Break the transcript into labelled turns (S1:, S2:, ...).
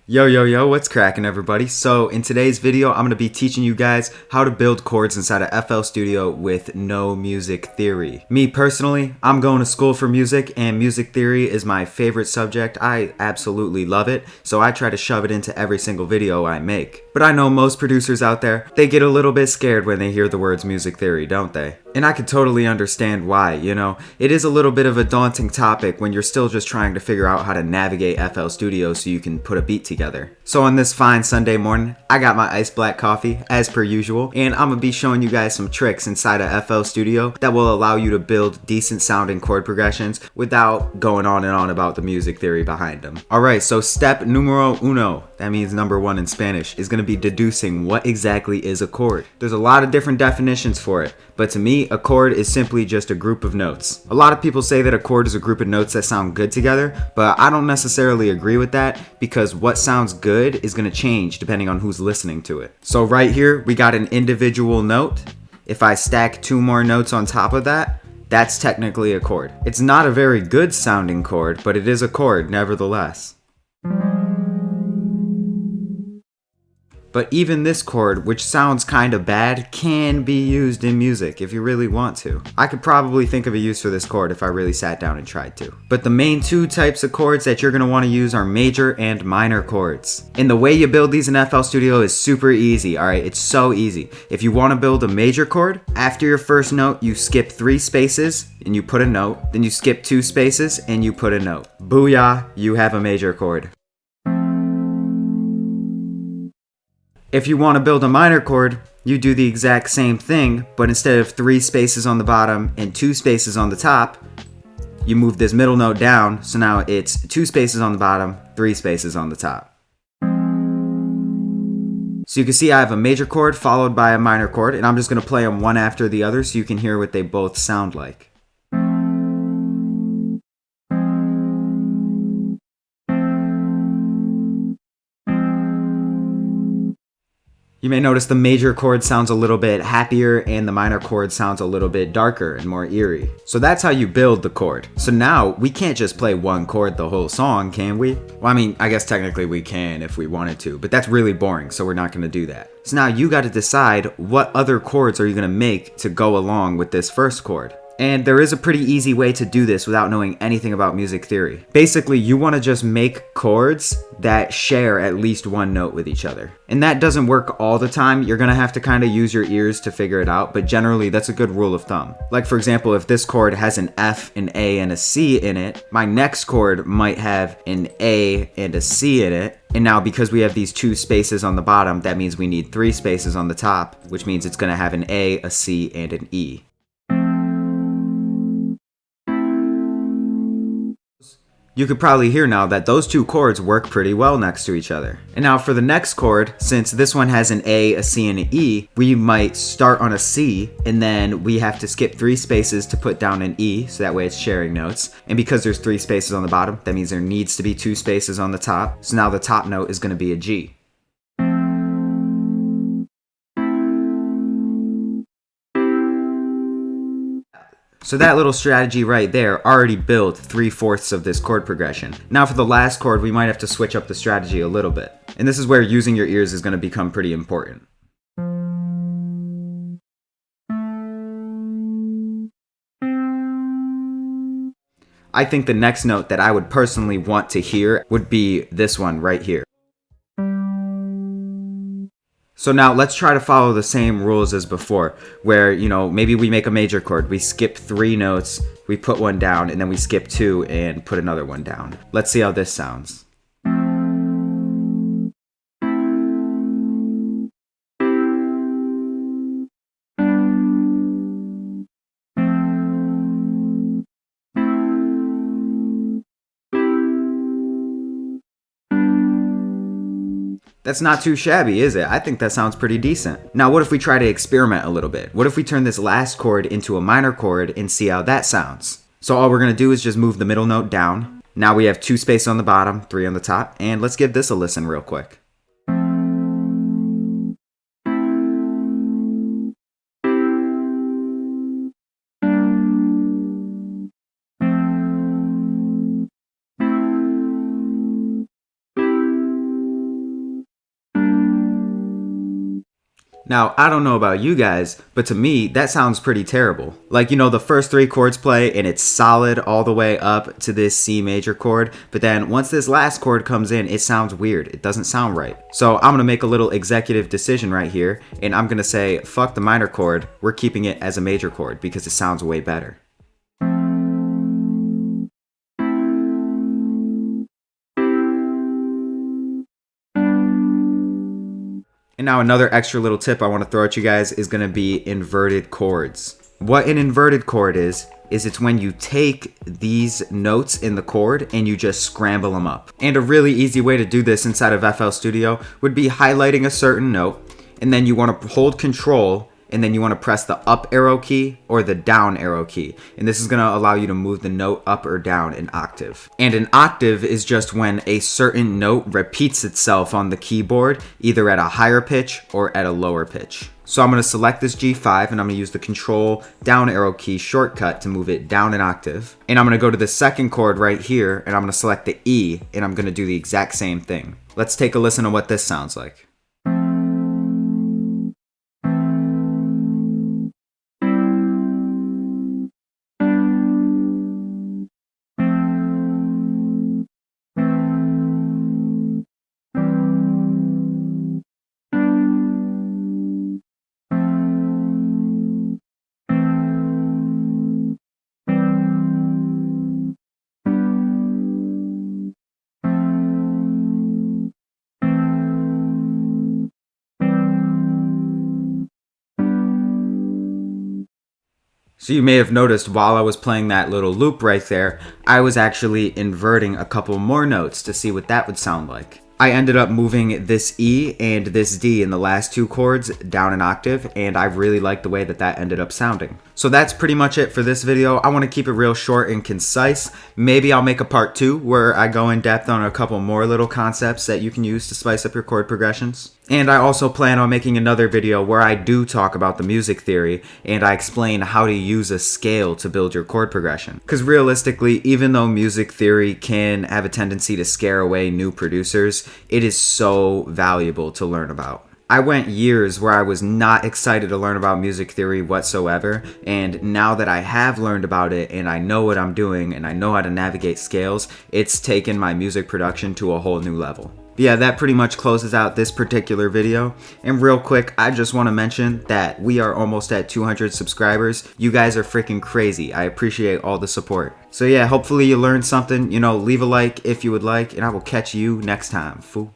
S1: Yo, yo, yo, what's cracking, everybody? So, in today's video, I'm going to be teaching you guys how to build chords inside of FL Studio with no music theory. Me personally, I'm going to school for music, and music theory is my favorite subject. I absolutely love it, so I try to shove it into every single video I make. But I know most producers out there, they get a little bit scared when they hear the words music theory, don't they? And I could totally understand why, It is a little bit of a daunting topic when you're still just trying to figure out how to navigate FL Studio so you can put a beat together. So on this fine Sunday morning, I got my iced black coffee, as per usual, and I'm gonna be showing you guys some tricks inside of FL Studio that will allow you to build decent sounding chord progressions without going on and on about the music theory behind them. Alright, so step numero uno, that means number one in Spanish, is gonna be deducing what exactly is a chord. There's a lot of different definitions for it, but to me, a chord is simply just a group of notes. A lot of people say that a chord is a group of notes that sound good together, but I don't necessarily agree with that because what sounds good is going to change depending on who's listening to it. So right here, we got an individual note. If I stack two more notes on top of that, that's technically a chord. It's not a very good sounding chord, but it is a chord nevertheless. But even this chord, which sounds kind of bad, can be used in music if you really want to. I could probably think of a use for this chord if I really sat down and tried to. But the main two types of chords that you're going to want to use are major and minor chords. And the way you build these in FL Studio is super easy, alright? It's so easy. If you want to build a major chord, after your first note, you skip 3 spaces and you put a note. Then you skip 2 spaces and you put a note. Booyah, you have a major chord. If you want to build a minor chord, you do the exact same thing, but instead of 3 spaces on the bottom and 2 spaces on the top, you move this middle note down, so now it's 2 spaces on the bottom, 3 spaces on the top. So you can see I have a major chord followed by a minor chord, and I'm just going to play them one after the other so you can hear what they both sound like. You may notice the major chord sounds a little bit happier and the minor chord sounds a little bit darker and more eerie. So that's how you build the chord. So now we can't just play one chord the whole song, can we? Well, I mean, I guess technically we can if we wanted to, but that's really boring, so we're not going to do that. So now you got to decide what other chords are you going to make to go along with this first chord. And there is a pretty easy way to do this without knowing anything about music theory. Basically, you want to just make chords that share at least one note with each other. And that doesn't work all the time. You're going to have to kind of use your ears to figure it out, but generally that's a good rule of thumb. Like for example, if this chord has an F, an A, and a C in it, my next chord might have an A and a C in it. And now because we have these 2 spaces on the bottom, that means we need 3 spaces on the top, which means it's going to have an A, a C, and an E. You could probably hear now that those 2 chords work pretty well next to each other. And now for the next chord, since this one has an A, a C, and an E, we might start on a C, and then we have to skip 3 spaces to put down an E, so that way it's sharing notes. And because there's 3 spaces on the bottom, that means there needs to be 2 spaces on the top, so now the top note is going to be a G. So that little strategy right there already built 3/4 of this chord progression. Now for the last chord, we might have to switch up the strategy a little bit. And this is where using your ears is going to become pretty important. I think the next note that I would personally want to hear would be this one right here. So now let's try to follow the same rules as before, where, maybe we make a major chord, we skip 3 notes, we put one down, and then we skip 2 and put another one down. Let's see how this sounds. That's not too shabby, is it? I think that sounds pretty decent. Now, what if we try to experiment a little bit? What if we turn this last chord into a minor chord and see how that sounds? So all we're going to do is just move the middle note down. Now we have 2 spaces on the bottom, 3 on the top, and let's give this a listen real quick. Now, I don't know about you guys, but to me, that sounds pretty terrible. Like, the first 3 chords play and it's solid all the way up to this C major chord, but then once this last chord comes in, it sounds weird. It doesn't sound right. So I'm gonna make a little executive decision right here, and I'm gonna say, fuck the minor chord, we're keeping it as a major chord because it sounds way better. And now another extra little tip I want to throw at you guys is going to be inverted chords. What an inverted chord is it's when you take these notes in the chord and you just scramble them up. And a really easy way to do this inside of FL Studio would be highlighting a certain note, and then you want to hold Control, and then you want to press the up arrow key or the down arrow key. And this is going to allow you to move the note up or down an octave. And an octave is just when a certain note repeats itself on the keyboard, either at a higher pitch or at a lower pitch. So I'm going to select this G5 and I'm going to use the Control down arrow key shortcut to move it down an octave. And I'm going to go to the second chord right here and I'm going to select the E and I'm going to do the exact same thing. Let's take a listen to what this sounds like. So you may have noticed while I was playing that little loop right there, I was actually inverting a couple more notes to see what that would sound like. I ended up moving this E and this D in the last 2 chords down an octave, and I really like the way that that ended up sounding. So that's pretty much it for this video. I want to keep it real short and concise. Maybe I'll make a part 2 where I go in depth on a couple more little concepts that you can use to spice up your chord progressions. And I also plan on making another video where I do talk about the music theory and I explain how to use a scale to build your chord progression. Because realistically, even though music theory can have a tendency to scare away new producers, it is so valuable to learn about. I went years where I was not excited to learn about music theory whatsoever, and now that I have learned about it and I know what I'm doing and I know how to navigate scales, it's taken my music production to a whole new level. Yeah, that pretty much closes out this particular video. And real quick, I just want to mention that we are almost at 200 subscribers. You guys are freaking crazy. I appreciate all the support. So yeah, hopefully you learned something. Leave a like if you would like, and I will catch you next time, fool.